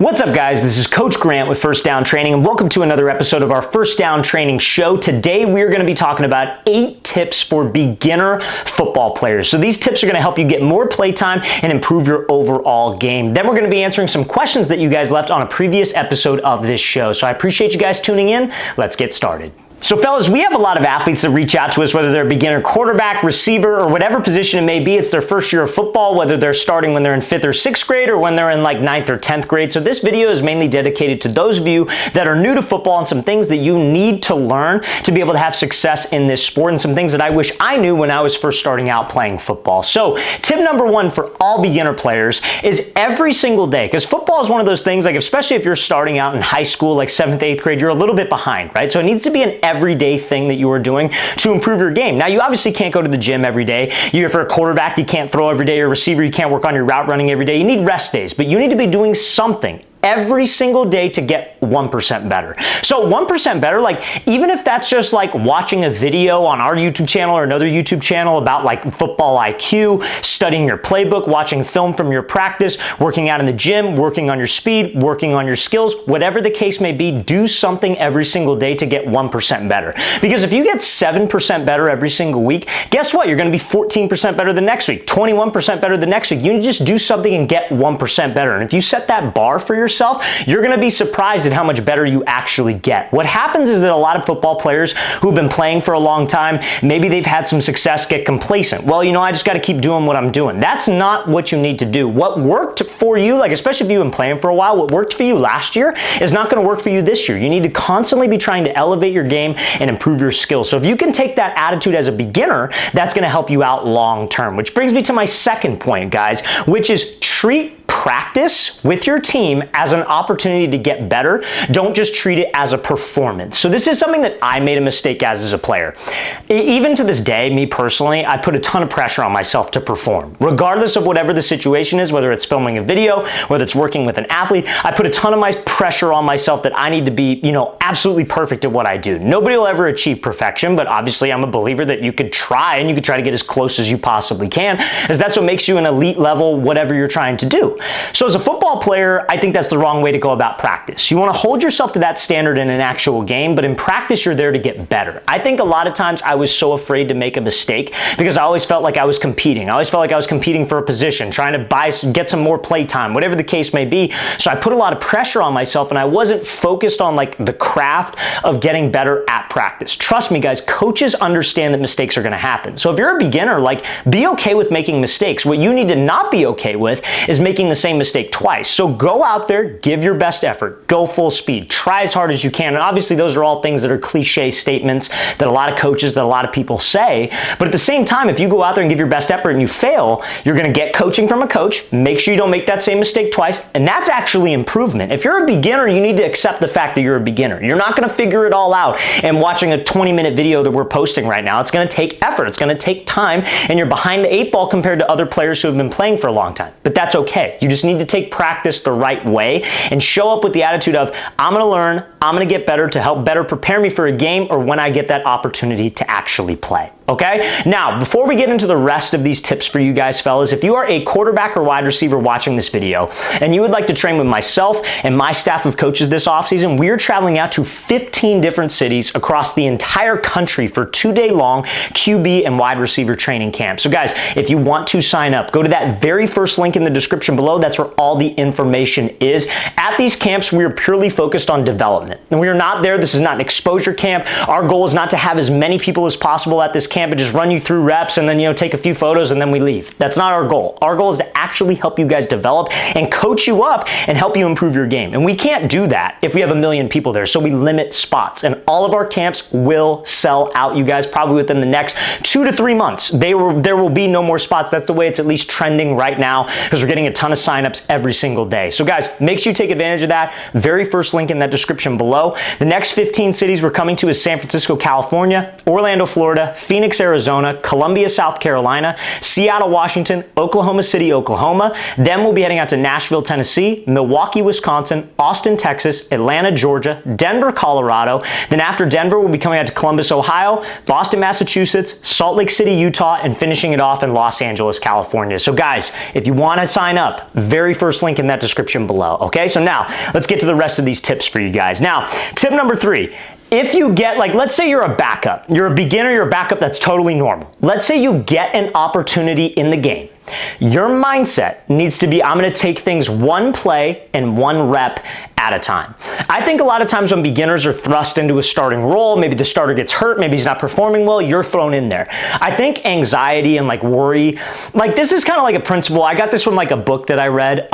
What's up, guys? This is Coach Grant with First Down Training, and welcome to another episode of our First Down Training show. Today, we're going to be talking about 8 tips for beginner football players. So these tips are going to help you get more playtime and improve your overall game. Then we're going to be answering some questions that you guys left on a previous episode of this show. So I appreciate you guys tuning in. Let's get started. So fellas, we have a lot of athletes that reach out to us, whether they're a beginner quarterback, receiver, or whatever position it may be. It's their first year of football, whether they're starting when they're in 5th or 6th grade or when they're in like 9th or 10th grade. So this video is mainly dedicated to those of you that are new to football and some things that you need to learn to be able to have success in this sport and some things that I wish I knew when I was first starting out playing football. So tip number 1 for all beginner players is every single day, because football is one of those things, like especially if you're starting out in high school, like 7th, 8th grade, you're a little bit behind, right? So it needs to be an everyday thing that you are doing to improve your game. Now, you obviously can't go to the gym every day. If you're a quarterback, you can't throw every day. You're a receiver, you can't work on your route running every day. You need rest days, but you need to be doing something every single day to get 1% better. So 1% better, like even if that's just like watching a video on our YouTube channel or another YouTube channel about like football IQ, studying your playbook, watching film from your practice, working out in the gym, working on your speed, working on your skills, whatever the case may be, do something every single day to get 1% better. Because if you get 7% better every single week, guess what? You're going to be 14% better the next week, 21% better the next week. You just do something and get 1% better. And if you set that bar for yourself, you're going to be surprised at how much better you actually get. What happens is that a lot of football players who've been playing for a long time, maybe they've had some success, get complacent. Well, I just got to keep doing what I'm doing. That's not what you need to do. What worked for you, like especially if you've been playing for a while, what worked for you last year is not going to work for you this year. You need to constantly be trying to elevate your game and improve your skills. So if you can take that attitude as a beginner, that's going to help you out long term. Which brings me to my second point, guys, which is treat practice with your team as an opportunity to get better. Don't just treat it as a performance. So this is something that I made a mistake as a player. Even to this day, me personally, I put a ton of pressure on myself to perform. Regardless of whatever the situation is, whether it's filming a video, whether it's working with an athlete, I put a ton of my pressure on myself that I need to be, absolutely perfect at what I do. Nobody will ever achieve perfection, but obviously I'm a believer that you could try, and you could try to get as close as you possibly can, as that's what makes you an elite level, whatever you're trying to do. So as a football player, I think that's the wrong way to go about practice. You want to hold yourself to that standard in an actual game, but in practice, you're there to get better. I think a lot of times I was so afraid to make a mistake because I always felt like I was competing. I always felt like I was competing for a position, trying to get some more play time, whatever the case may be. So I put a lot of pressure on myself, and I wasn't focused on like the craft of getting better at practice. Trust me, guys, coaches understand that mistakes are going to happen. So if you're a beginner, like be okay with making mistakes. What you need to not be okay with is making the same mistake twice. So go out there, give your best effort, go full speed, try as hard as you can. And obviously those are all things that are cliche statements that a lot of coaches, that a lot of people say. But at the same time, if you go out there and give your best effort and you fail, you're going to get coaching from a coach. Make sure you don't make that same mistake twice. And that's actually improvement. If you're a beginner, you need to accept the fact that you're a beginner. You're not going to figure it all out and watching a 20-minute video that we're posting right now. It's going to take effort. It's going to take time, and you're behind the 8 ball compared to other players who have been playing for a long time. But that's okay. You just need to take practice the right way and show up with the attitude of, I'm going to learn, I'm going to get better to help better prepare me for a game or when I get that opportunity to actually play. Okay? Now, before we get into the rest of these tips for you guys, fellas, if you are a quarterback or wide receiver watching this video and you would like to train with myself and my staff of coaches this offseason, we are traveling out to 15 different cities across the entire country for 2-day-long QB and wide receiver training camp. So guys, if you want to sign up, go to that very first link in the description below. That's where all the information is. At these camps, we are purely focused on development. And we are not there. This is not an exposure camp. Our goal is not to have as many people as possible at this camp and just run you through reps and then, take a few photos and then we leave. That's not our goal. Our goal is to actually help you guys develop and coach you up and help you improve your game. And we can't do that if we have 1 million people there. So we limit spots, and all of our camps will sell out, you guys, probably within the next 2 to 3 months. There will be no more spots. That's the way it's at least trending right now, because we're getting a ton of signups every single day. So guys, make sure you take advantage of that. Very first link in that description below. The next 15 cities we're coming to is San Francisco, California, Orlando, Florida, Phoenix, Phoenix, Arizona, Columbia, South Carolina, Seattle, Washington, Oklahoma City, Oklahoma. Then we'll be heading out to Nashville, Tennessee, Milwaukee, Wisconsin, Austin, Texas, Atlanta, Georgia, Denver, Colorado. Then after Denver, we'll be coming out to Columbus, Ohio, Boston, Massachusetts, Salt Lake City, Utah, and finishing it off in Los Angeles, California. So guys, if you want to sign up, very first link in that description below. Okay, so now let's get to the rest of these tips for you guys. Now, tip number 3. If you get, like, let's say you're a backup, you're a beginner, you're a backup, that's totally normal. Let's say you get an opportunity in the game. Your mindset needs to be, I'm going to take things one play and one rep at a time. I think a lot of times when beginners are thrust into a starting role, maybe the starter gets hurt, maybe he's not performing well, you're thrown in there. I think anxiety and like worry, like this is kind of like a principle. I got this from like a book that I read.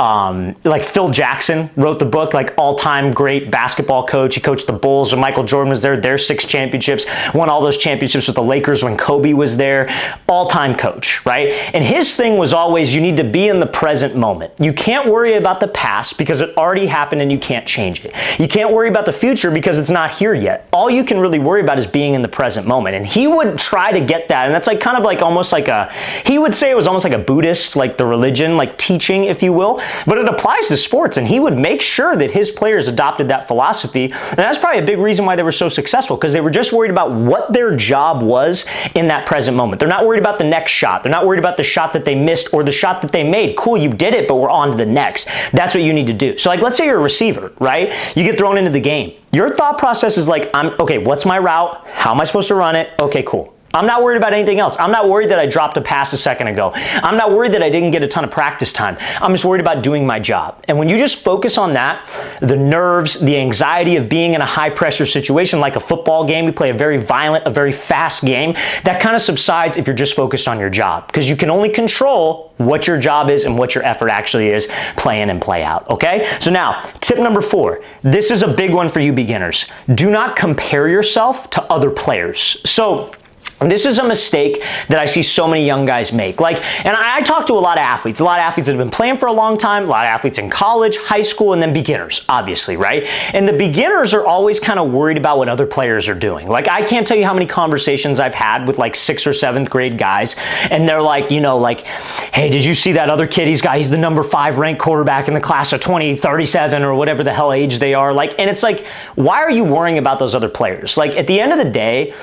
Like Phil Jackson wrote the book, like all-time great basketball coach. He coached the Bulls when Michael Jordan was there, their 6 championships, won all those championships with the Lakers when Kobe was there, all-time coach, right? And his thing was always, you need to be in the present moment. You can't worry about the past because it already happened and you can't change it. You can't worry about the future because it's not here yet. All you can really worry about is being in the present moment. And he would try to get that. And that's like kind of like almost like a, he would say it was almost like a Buddhist, like the religion, like teaching, if you will, but it applies to sports. And he would make sure that his players adopted that philosophy. And that's probably a big reason why they were so successful, because they were just worried about what their job was in that present moment. They're not worried about the next shot. They're not worried about the shot that they missed or the shot that they made. Cool, you did it, but we're on to the next. That's what you need to do. So like, let's say you're a receiver, right? You get thrown into the game. Your thought process is like, okay, what's my route? How am I supposed to run it? Okay, cool. I'm not worried about anything else. I'm not worried that I dropped a pass a second ago. I'm not worried that I didn't get a ton of practice time. I'm just worried about doing my job. And when you just focus on that, the nerves, the anxiety of being in a high pressure situation like a football game, we play a very violent, a very fast game, that kind of subsides if you're just focused on your job, because you can only control what your job is and what your effort actually is, play in and play out, okay? So now, tip number 4. This is a big one for you beginners. Do not compare yourself to other players. So, this is a mistake that I see so many young guys make. Like, and I talk to a lot of athletes that have been playing for a long time, a lot of athletes in college, high school, and then beginners, obviously, right? And the beginners are always kind of worried about what other players are doing. Like, I can't tell you how many conversations I've had with like 6th or 7th grade guys, and they're like, you know, like, hey, did you see that other kid? He's the number 5 ranked quarterback in the class of 2037 or whatever the hell age they are. Like, and it's like, why are you worrying about those other players? Like, at the end of the day,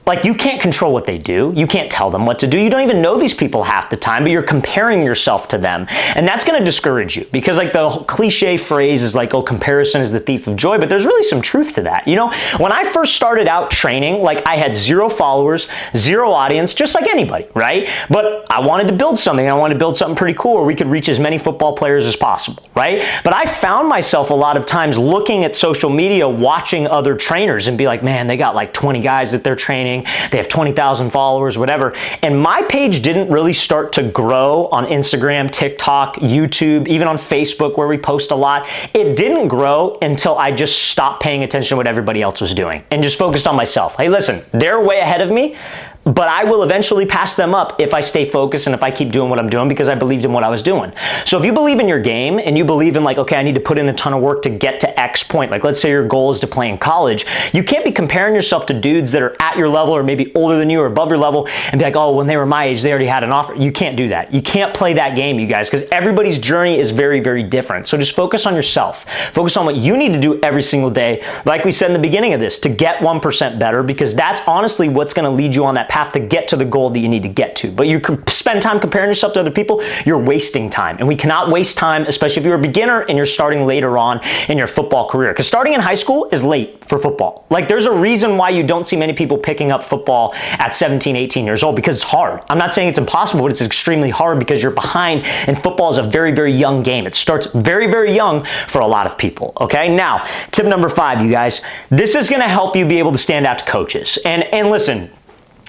like, you can't control what they do. You can't tell them what to do. You don't even know these people half the time, but you're comparing yourself to them. And that's going to discourage you, because like the cliche phrase is like, oh, comparison is the thief of joy, but there's really some truth to that. You know, when I first started out training, like I had 0 followers, 0 audience, just like anybody, right? But I wanted to build something. I wanted to build something pretty cool where we could reach as many football players as possible, right? But I found myself a lot of times looking at social media, watching other trainers and be like, man, they got like 20 guys that they're training. They have 20,000 followers, whatever. And my page didn't really start to grow on Instagram, TikTok, YouTube, even on Facebook where we post a lot. It didn't grow until I just stopped paying attention to what everybody else was doing and just focused on myself. Hey, listen, they're way ahead of me, but I will eventually pass them up if I stay focused and if I keep doing what I'm doing, because I believed in what I was doing. So if you believe in your game and you believe in like, okay, I need to put in a ton of work to get to X point, like let's say your goal is to play in college, you can't be comparing yourself to dudes that are at your level or maybe older than you or above your level and be like, oh, when they were my age, they already had an offer. You can't do that. You can't play that game, you guys, because everybody's journey is very, very different. So just focus on yourself. Focus on what you need to do every single day, like we said in the beginning of this, to get 1% better, because that's honestly what's going to lead you on that path to get to the goal that you need to get to. But you spend time comparing yourself to other people, you're wasting time. And we cannot waste time, especially if you're a beginner and you're starting later on in your football career. Because starting in high school is late for football. Like, there's a reason why you don't see many people picking up football at 17, 18 years old, because it's hard. I'm not saying it's impossible, but it's extremely hard because you're behind, and football is a very, very young game. It starts very, very young for a lot of people, okay? Now, tip number 5, you guys. This is going to help you be able to stand out to coaches. And listen,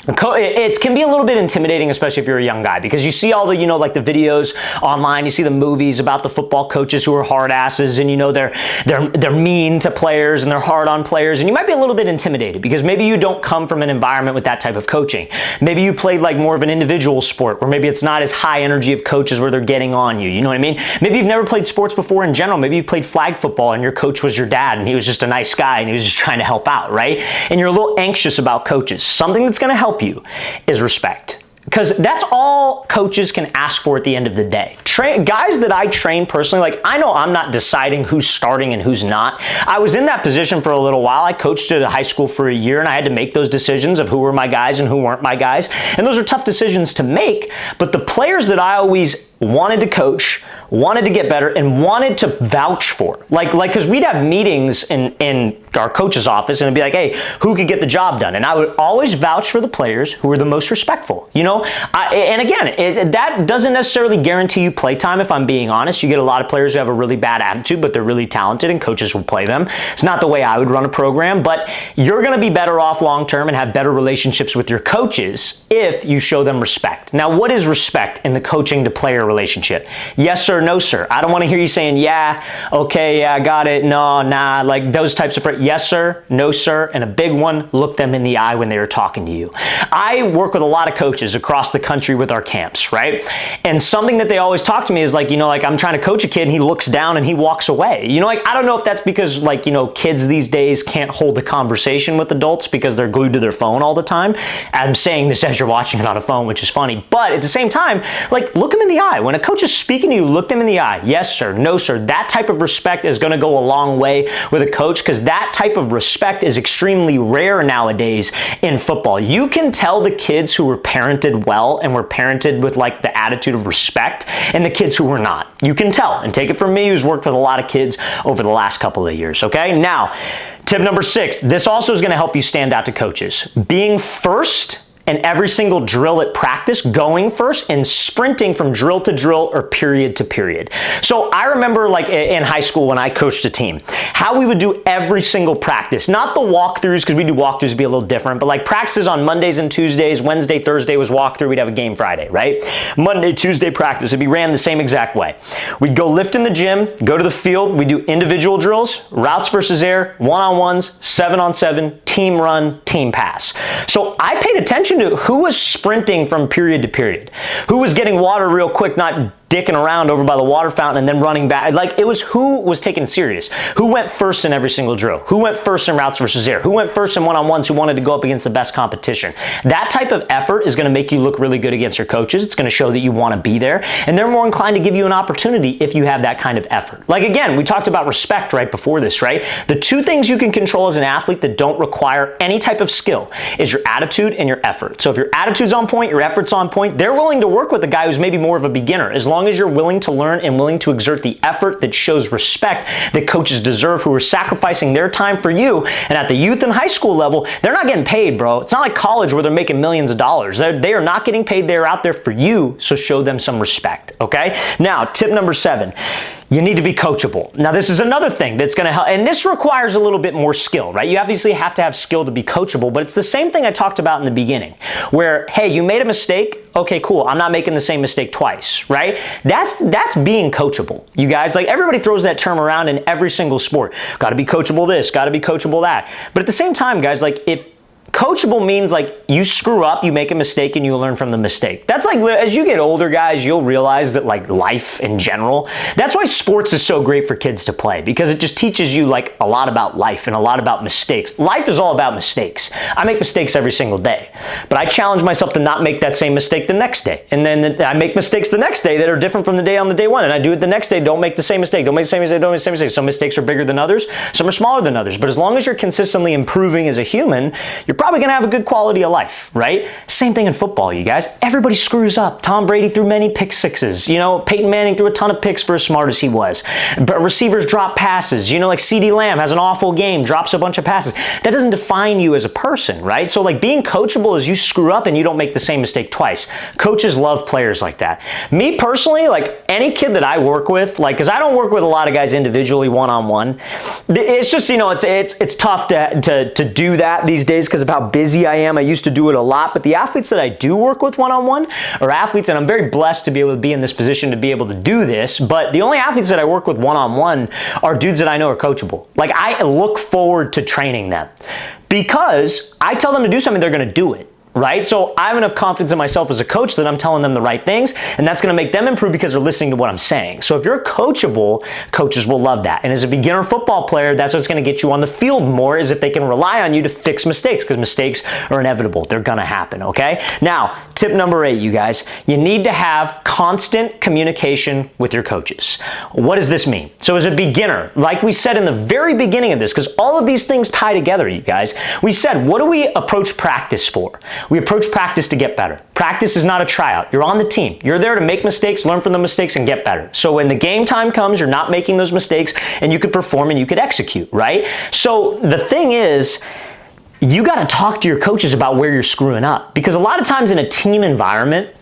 it can be a little bit intimidating, especially if you're a young guy, because you see all the, you know, like the videos online, you see the movies about the football coaches who are hard asses, and you know, they're mean to players and they're hard on players, and you might be a little bit intimidated because maybe you don't come from an environment with that type of coaching. Maybe you played like more of an individual sport where maybe it's not as high energy of coaches where they're getting on you. You know what I mean? Maybe you've never played sports before in general. Maybe you played flag football and your coach was your dad and he was just a nice guy and he was just trying to help out, right? And you're a little anxious about coaches. Something that's going to help help you is respect. Because that's all coaches can ask for at the end of the day. Guys that I train personally, like I know I'm not deciding who's starting and who's not. I was in that position for a little while. I coached at a high school for a year and I had to make those decisions of who were my guys and who weren't my guys. And those are tough decisions to make. But the players that I always wanted to coach, wanted to get better, and wanted to vouch for. Like, because we'd have meetings in our coach's office, and it'd be like, hey, who could get the job done? And I would always vouch for the players who were the most respectful, you know? And again, that doesn't necessarily guarantee you play time, if I'm being honest. You get a lot of players who have a really bad attitude, but they're really talented, and coaches will play them. It's not the way I would run a program, but you're gonna be better off long-term and have better relationships with your coaches if you show them respect. Now, what is respect in the coaching to player relationship? Yes, sir, no, sir. I don't want to hear you saying, yeah, okay, yeah, got it, no, nah, like those types of yes, sir, no, sir, and a big one, look them in the eye when they are talking to you. I work with a lot of coaches across the country with our camps, right? And something that they always talk to me is like, you know, like I'm trying to coach a kid and he looks down and he walks away. You know, like I don't know if that's because like, you know, kids these days can't hold a conversation with adults because they're glued to their phone all the time. I'm saying this as you're watching it on a phone, which is funny, but at the same time, like look them in the eye. When a coach is speaking to you, look them in the eye. Yes, sir, no, sir. That type of respect is going to go a long way with a coach because that type of respect is extremely rare nowadays in football. You can tell the kids who were parented well and were parented with like the attitude of respect and the kids who were not. You can tell, and take it from me who's worked with a lot of kids over the last couple of years, okay? Now, tip number 6, this also is going to help you stand out to coaches. Being first and every single drill at practice, going first and sprinting from drill to drill or period to period. So I remember like in high school when I coached a team, how we would do every single practice, not the walkthroughs, because we do walkthroughs to be a little different, but like practices on Mondays and Tuesdays, Wednesday, Thursday was walkthrough, we'd have a game Friday, right? Monday, Tuesday practice, it'd be ran the same exact way. We'd go lift in the gym, go to the field, we do individual drills, routes versus air, one-on-ones, 7-on-7, team run, team pass. So I paid attention to who was sprinting from period to period, who was getting water real quick, not dicking around over by the water fountain and then running back. Like it was who was taken serious, who went first in every single drill, who went first in routes versus air, who went first in one-on-ones, who wanted to go up against the best competition. That type of effort is going to make you look really good against your coaches. It's going to show that you want to be there, and they're more inclined to give you an opportunity if you have that kind of effort. Like again, we talked about respect right before this, right? The two things you can control as an athlete that don't require any type of skill is your attitude and your effort. So if your attitude's on point, your effort's on point, they're willing to work with a guy who's maybe more of a beginner, as long as you're willing to learn and willing to exert the effort that shows respect that coaches deserve, who are sacrificing their time for you. And at the youth and high school level, they're not getting paid, bro. It's not like college where they're making millions of dollars. They are not getting paid. They're out there for you, so show them some respect, okay? Now, tip number 7. You need to be coachable. Now, this is another thing that's going to help, and this requires a little bit more skill, right? You obviously have to have skill to be coachable, but it's the same thing I talked about in the beginning, where, hey, you made a mistake. Okay, cool. I'm not making the same mistake twice, right? That's being coachable. You guys, like everybody throws that term around in every single sport. Got to be coachable this, got to be coachable that. But at the same time, guys, like if coachable means like you screw up, you make a mistake, and you learn from the mistake. That's like, as you get older, guys, you'll realize that like life in general, that's why sports is so great for kids to play, because it just teaches you like a lot about life and a lot about mistakes. Life is all about mistakes. I make mistakes every single day, but I challenge myself to not make that same mistake the next day. And then I make mistakes the next day that are different from the day on the day one. And I do it the next day. Don't make the same mistake. Don't make the same mistake. Don't make the same mistake. Some mistakes are bigger than others. Some are smaller than others. But as long as you're consistently improving as a human, you're probably going to have a good quality of life, right? Same thing in football, you guys. Everybody screws up. Tom Brady threw many pick sixes. You know, Peyton Manning threw a ton of picks for as smart as he was. But receivers drop passes. You know, like CeeDee Lamb has an awful game, drops a bunch of passes. That doesn't define you as a person, right? So like being coachable is you screw up and you don't make the same mistake twice. Coaches love players like that. Me personally, like any kid that I work with, like, because I don't work with a lot of guys individually one-on-one. It's just, you know, it's tough to do that these days because of how busy I am. I used to do it a lot, but the athletes that I do work with one-on-one are athletes, and I'm very blessed to be able to be in this position to be able to do this, but the only athletes that I work with one-on-one are dudes that I know are coachable. Like, I look forward to training them because I tell them to do something, they're going to do it. right? So I have enough confidence in myself as a coach that I'm telling them the right things, and that's going to make them improve because they're listening to what I'm saying. So if you're coachable, coaches will love that. And as a beginner football player, that's what's going to get you on the field more, is if they can rely on you to fix mistakes, because mistakes are inevitable. They're going to happen, okay? Now, tip number 8, you guys, you need to have constant communication with your coaches. What does this mean? So as a beginner, like we said in the very beginning of this, because all of these things tie together, you guys, we said, what do we approach practice for? We approach practice to get better. Practice is not a tryout. You're on the team. You're there to make mistakes, learn from the mistakes, and get better. So when the game time comes, you're not making those mistakes, and you could perform and you could execute, right? So the thing is, you got to talk to your coaches about where you're screwing up, because a lot of times in a team environment,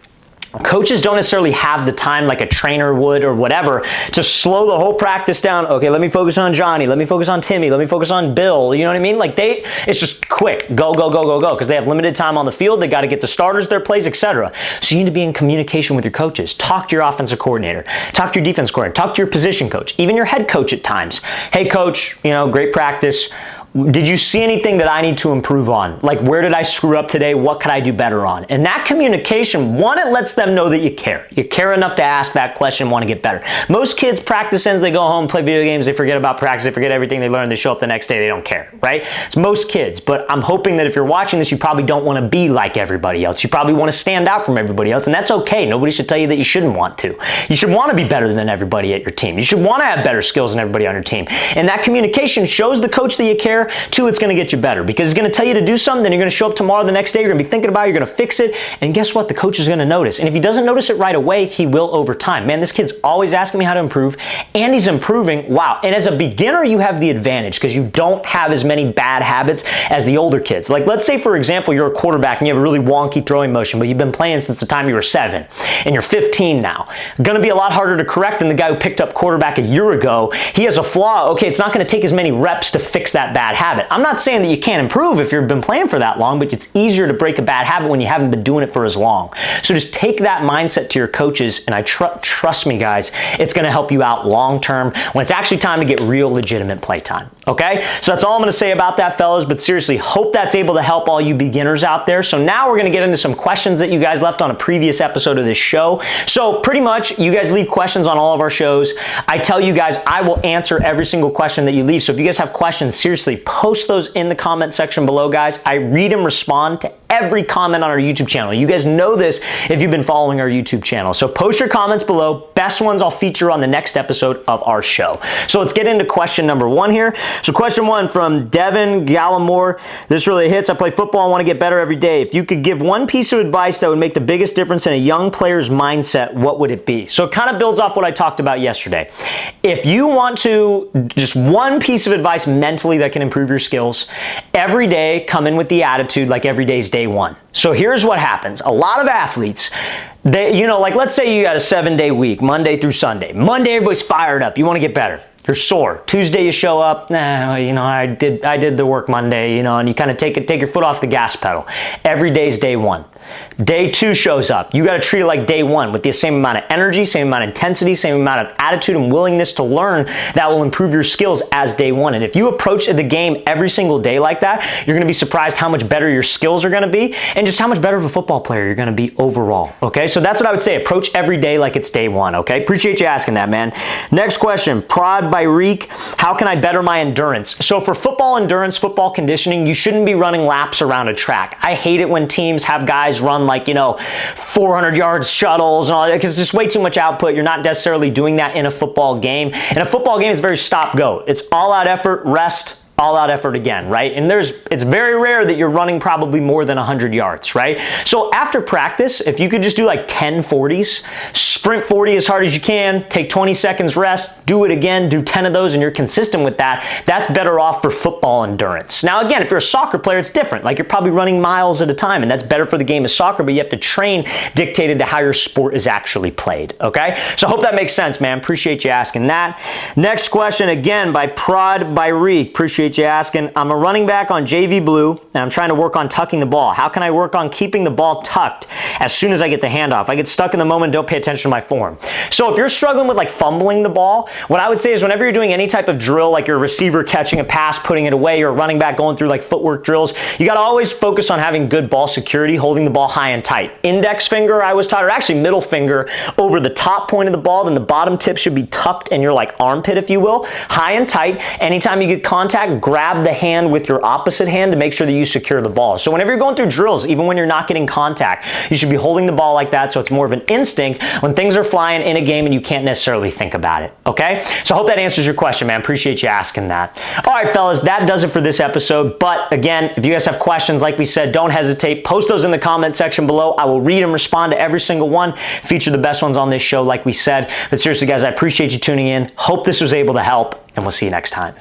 coaches don't necessarily have the time like a trainer would or whatever to slow the whole practice down. Okay, let me focus on Johnny. Let me focus on Timmy. Let me focus on Bill. You know what I mean? Like it's just quick. Go, go, go, go, go. Because they have limited time on the field. They got to get the starters their plays, etc. So you need to be in communication with your coaches. Talk to your offensive coordinator. Talk to your defense coordinator. Talk to your position coach. Even your head coach at times. Hey, coach, great practice. Did you see anything that I need to improve on? Like, where did I screw up today? What could I do better on? And that communication, one, it lets them know that you care. You care enough to ask that question, want to get better. Most kids practice ends, they go home, play video games, they forget about practice, they forget everything they learned, they show up the next day, they don't care, right? It's most kids, but I'm hoping that if you're watching this, you probably don't want to be like everybody else. You probably want to stand out from everybody else, and that's okay. Nobody should tell you that you shouldn't want to. You should want to be better than everybody at your team. You should want to have better skills than everybody on your team. And that communication shows the coach that you care. Two, it's going to get you better, because it's going to tell you to do something, then you're going to show up tomorrow, the next day, you're going to be thinking about it, you're going to fix it, and guess what? The coach is going to notice. And if he doesn't notice it right away, he will over time. Man, this kid's always asking me how to improve, and he's improving. Wow. And as a beginner, you have the advantage because you don't have as many bad habits as the older kids. Like, let's say, for example, you're a quarterback and you have a really wonky throwing motion, but you've been playing since the time you were 7, and you're 15 now. Going to be a lot harder to correct than the guy who picked up quarterback a year ago. He has a flaw. Okay, it's not going to take as many reps to fix that bad habit. I'm not saying that you can't improve if you've been playing for that long, but it's easier to break a bad habit when you haven't been doing it for as long. So just take that mindset to your coaches, and trust me, guys, it's going to help you out long term when it's actually time to get real legitimate play time. Okay? So that's all I'm going to say about that, fellas, but seriously, hope that's able to help all you beginners out there. So now we're going to get into some questions that you guys left on a previous episode of this show. So pretty much, you guys leave questions on all of our shows. I tell you guys, I will answer every single question that you leave. So if you guys have questions, seriously, post those in the comment section below, guys. I read and respond to every comment on our YouTube channel. You guys know this if you've been following our YouTube channel. So post your comments below. Best ones I'll feature on the next episode of our show. So let's get into question number 1 here. So question 1 from Devin Gallimore. This really hits. I play football and want to get better every day. If you could give one piece of advice that would make the biggest difference in a young player's mindset, what would it be? So it kind of builds off what I talked about yesterday. If you want to, just one piece of advice mentally that can improve your skills, every day come in with the attitude like every day's day one. So here's what happens. A lot of athletes, like let's say you got a 7-day week, Monday through Sunday. Monday, everybody's fired up. You want to get better. You're sore. Tuesday, you show up, I did the work Monday, and you kind of take your foot off the gas pedal. Every day's day one. Day 2 shows up. You got to treat it like day 1 with the same amount of energy, same amount of intensity, same amount of attitude and willingness to learn that will improve your skills as day 1. And if you approach the game every single day like that, you're going to be surprised how much better your skills are going to be and just how much better of a football player you're going to be overall. Okay, so that's what I would say. Approach every day like it's day 1. Okay, appreciate you asking that, man. Next question, Prod by Reek. How can I better my endurance? So for football endurance, football conditioning, you shouldn't be running laps around a track. I hate it when teams have guys run 400 yards shuttles and all that, because it's just way too much output. You're not necessarily doing that in a football game. In a football game, it's very stop-go. It's all-out effort, rest, all-out effort again, right? And it's very rare that you're running probably more than 100 yards, right? So after practice, if you could just do like 10 40s, sprint 40 as hard as you can, take 20 seconds rest, do it again, do 10 of those, and you're consistent with that, that's better off for football endurance. Now again, if you're a soccer player, it's different. Like you're probably running miles at a time, and that's better for the game of soccer, but you have to train dictated to how your sport is actually played, okay? So I hope that makes sense, man. Appreciate you asking that. Next question, again, by Prod by Reek. Appreciate appreciate you asking. I'm a running back on JV Blue, and I'm trying to work on tucking the ball. How can I work on keeping the ball tucked as soon as I get the handoff? I get stuck in the moment, don't pay attention to my form. So if you're struggling with like fumbling the ball, what I would say is whenever you're doing any type of drill, like your receiver catching a pass, putting it away, or a running back going through like footwork drills, you got to always focus on having good ball security, holding the ball high and tight. Index finger, I was taught, or actually middle finger over the top point of the ball, then the bottom tip should be tucked in your like armpit, if you will, high and tight. Anytime you get contact, grab the hand with your opposite hand to make sure that you secure the ball. So whenever you're going through drills, even when you're not getting contact, you should be holding the ball like that so it's more of an instinct when things are flying in a game and you can't necessarily think about it, okay? So I hope that answers your question, man. Appreciate you asking that. All right, fellas, that does it for this episode. But again, if you guys have questions, like we said, don't hesitate. Post those in the comment section below. I will read and respond to every single one, feature the best ones on this show, like we said. But seriously, guys, I appreciate you tuning in. Hope this was able to help, and we'll see you next time.